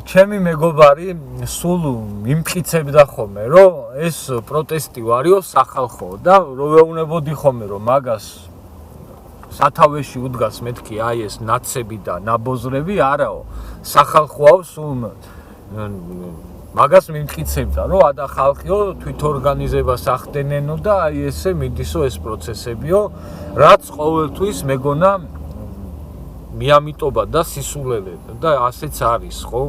ჩემი მეგობარი სულ იმტკიცებდა ხოლმე, რომ ეს პროტესტი ვარიო სახალხო და რომ ვეუბნებოდი ხოლმე, რომ მაგას სათავეში უდგას მეთქი აი ეს ნაცები და ნაბოზრები, არაო, სახალხოა სულ მაგას მიმტკიცებდა, რომ ადა ხალხიო თვითორგანიზებას ახდენენო და აი ესე მიდისო ეს პროცესებიო, რაც ყოველთვის მეგონა მიამიტობა და სისულელე და ასეც არის, ხო?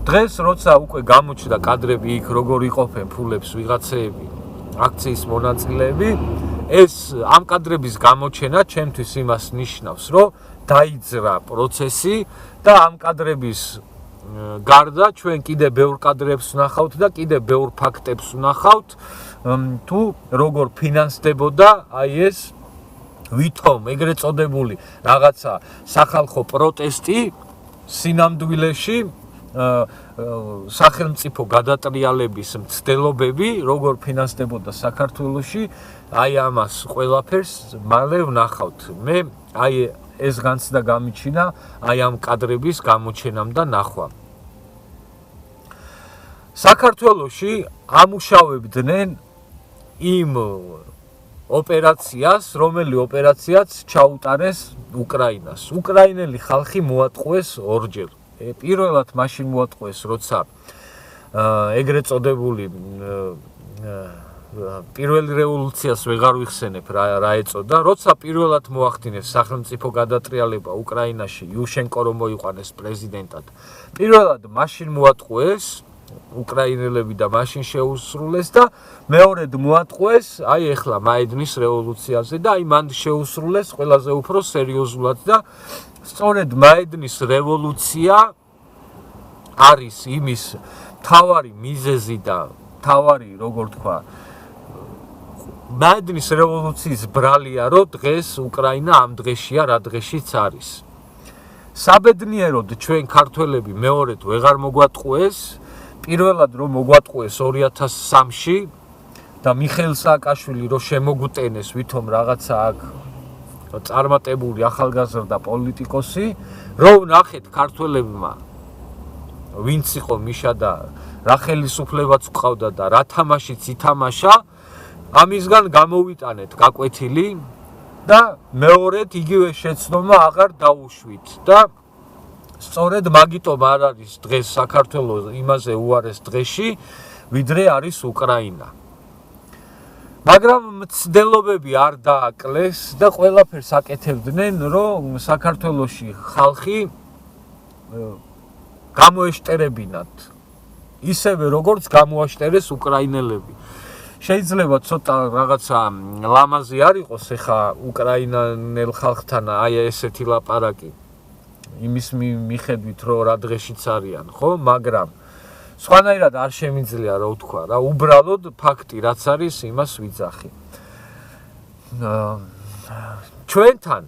დღეს როცა უკვე გამოჩნდა კადრები იქ როგორ იყოფენ ფულებს ვიღაცეები, აქციის მონაწილეები, ეს ამ კადრების გამოჩენა ჩემთვის იმას ნიშნავს, რომ დაიძრა პროცესი და ამ კადრების გარდა ჩვენ კიდე ბევრ კადრებს ვნახავთ და კიდე ბევრ ფაქტებს ვნახავთ, თუ როგორ ფინანსდებოდა აი ეს ვითომ ეგრეთ წოდებული რაღაცა სახალხო პროტესტი სინამდვილეში სახელმწიფო გადატრიალების მცდელობები როგორ ფინანსდებოდა საქართველოში აი ამას ყველაფერს მალე ვნახავთ მე აი ეს განცდა გამიჩინა აი ამ კადრების გამოჩენამ და ნახვამ საქართველოში ამუშავებდნენ იმ ოპერაციას, რომელი ოპერაციაც ჩაუტარეს უკრაინას. უკრაინელი ხალხი მოატყუეს ორჯერ. პირველად მაშინ მოატყუეს, როცა ეგრეთ წოდებული პირველი რევოლუციას ვეღარ ვიხსენებ რა ეწოდა, როცა პირველად მოახდინეს სახელმწიფო გადატრიალება უკრაინაში, იუშენკო რომ მოიყვანეს პრეზიდენტად. პირველად მაშინ მოატყუეს უკრაინელები და მაშინ შეუსრულეს და მეორედ მოატყუეს აი ეხლა მაედნის რევოლუციაზე და აი მან შეუსრულეს ყველაზე უფრო სერიოზულად და სწორედ მაედნის რევოლუცია არის იმის მთავარი მიზეზი და მთავარი როგორ თქვა მაედნის რევოლუციის ბრალია რომ დღეს უკრაინა ამ დღეშია რა დღეშიც არის საბედნიეროდ ჩვენ ქართველები მეორედ ვეღარ მოგვატყუეს პირველად რომ მოგვატყუეს 2003-ში და მიხეილ სააკაშვილი რომ შემოგვტენეს ვითომ რაღაცა აქ წარმატებული ახალგაზრდა პოლიტიკოსი რომ ნახეთ ქართველებმა ვინც იყო მიშა და რა ხელისუფლებაც ყავდა და რა თამაშიც ითამაშა ამისგან გამოვიტანეთ გაკვეთილი და მეორედ იგივე შეცდომა აღარ დაუშვით და სწორედ მაგიტომ არ არის დღეს საქართველოს იმაზე უარეს დღეში, ვიდრე არის უკრაინა. მაგრამ მცდელობები არ დააკლეს და ყველაფერს აკეთებდნენ, რომ საქართველოში ხალხი გამოეშტერებინათ. ისევე როგორც გამოაშტერეს უკრაინელები. შეიძლება ცოტა რაღაცა ლამაზი არ იყოს ეხა უკრაინელ ხალხთან აი ესეთი ლაპარაკი. იმის მიხედვით რომ რა დღეშიც არიან, ხო? მაგრამ სხვანაირად არ შემიძლია რა ვთქვა, რა უბრალოდ ფაქტი რაც არის, იმას ვიძახი. ჩვენთან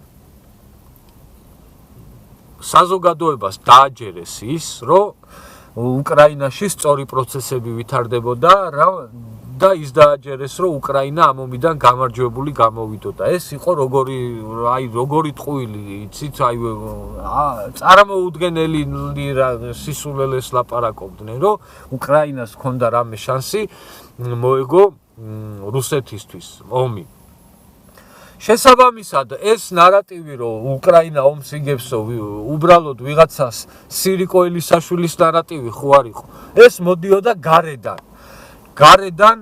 საზოგადოებას დააჯერეს ის, რომ უკრაინაში სწორი პროცესები ვითარდებოდა და ის დააჯერეს, რომ უკრაინა ამ ომიდან გამარჯვებული გამოვიდოდა. ეს იყო როგორი ტყუილი, იცით, წარმოუდგენელი სისულელეს ლაპარაკობდნენ, რომ უკრაინას ჰქონდა რამე შანსი მოეგო რუსეთისთვის ომი. შესაბამისად, ეს ნარატივი, რომ უკრაინა ომს იგებსო, უბრალოდ ვიღაცას სირიკო ელისაშვილის ნარატივი ხო არ იყო. ეს მოდიოდა გარედან. გარედან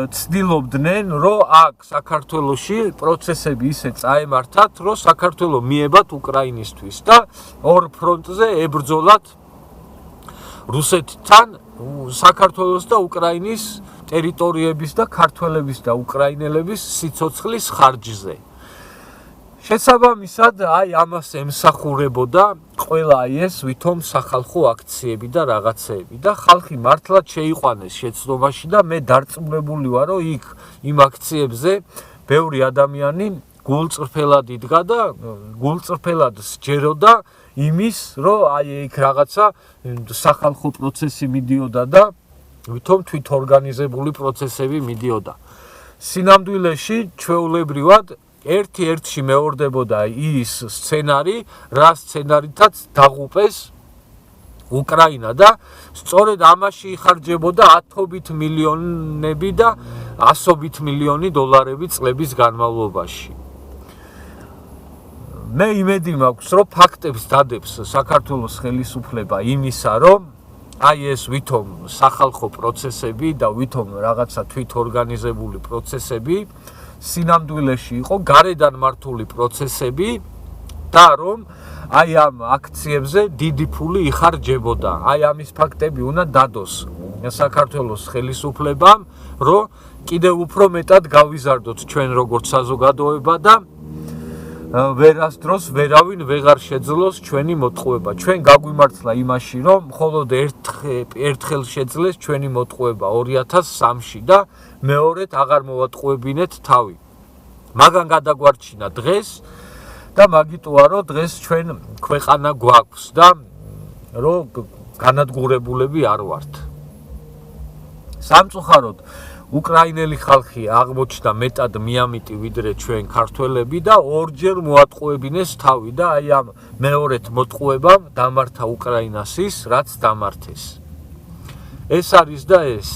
ცდილობდნენ, რომ აქ საქართველოში პროცესები ისე წაემართათ, რომ საქართველო მიებათ უკრაინისთვის და ორ ფრონტზე ებრძოლათ რუსეთთან საქართველოს და უკრაინის ტერიტორიების და ქართველების და უკრაინელების სიცოცხლის ხარჯზე. შესაბამისად, აი ამას ემსახურებოდა ყველა ეს ვითომ სახალხო აქციები და რაღაცეები და ხალხი მართლაც შეიყვანეს შეცდომაში და მე დარწმუნებული ვარ, რომ იქ იმ აქციებზე ბევრი ადამიანი გულწრფელად იდგა და გულწრფელად სჯეროდა იმის, რომ აი იქ რაღაცა სახალხო პროცესი მიდიოდა და ვითომ თვითორგანიზებული პროცესები მიდიოდა. სინამდვილეში ჩვეულებრივად ერთ-ერთში მეორდებოდა ის სცენარი, რა სცენარითაც დაღუპეს უკრაინა და სწორედ ამაში იხარჯებოდა ათობით მილიონები და ასობით მილიონი დოლარები წლების განმავლობაში. მე იმედი მაქვს, რომ ფაქტებს დადებს საქართველოს ხელისუფლება იმისა, რომ აი ეს ვითომ სახალხო პროცესები და ვითომ რაღაცა თვითორგანიზებული პროცესები სინამდვილეში იყო გარედან მართული პროცესები და რომ აი ამ აქციებზე დიდი ფული იხარჯებოდა. აი ამის ფაქტები უნდა დადოს საქართველოს ხელისუფლებამ, რომ კიდევ უფრო მეტად გავიზარდოთ ჩვენ როგორც საზოგადოება და ვერასდროს ვერავინ ვეღარ შეძლოს ჩვენი მოტყუება. ჩვენ გაგვიმართლა იმაში, რომ მხოლოდ ერთხელ შეძლეს ჩვენი მოტყუება 2003-ში და მეორედ აღარ მოვატყუებინეთ თავი. მაგან გადაგვარჩინა დღეს და მაგიტოა, რომ დღეს ჩვენ ქვეყანა გვაქვს და რომ განადგურებულები არ ვართ. სამწუხაროდ უკრაინელი ხალხი აღმოჩნდა მეტად მიამიტი ვიდრე ჩვენ ქართველები და ორჯერ მოატყუებინეს თავი და აი ამ მეორედ მოტყუებამ დამართა უკრაინას ის, რაც დამართეს. ეს არის და ეს.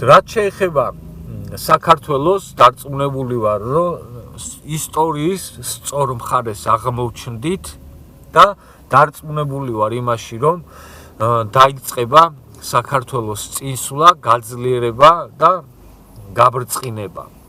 რაც შეეხება საქართველოს, დარწმუნებული ვარ, რომ ისტორიის სწორ მხარეს აღმოჩნდით და დარწმუნებული ვარ იმაში, რომ დაიწყება საქართველოს წინსვლა, გაძლიერება და გაბრწყინება.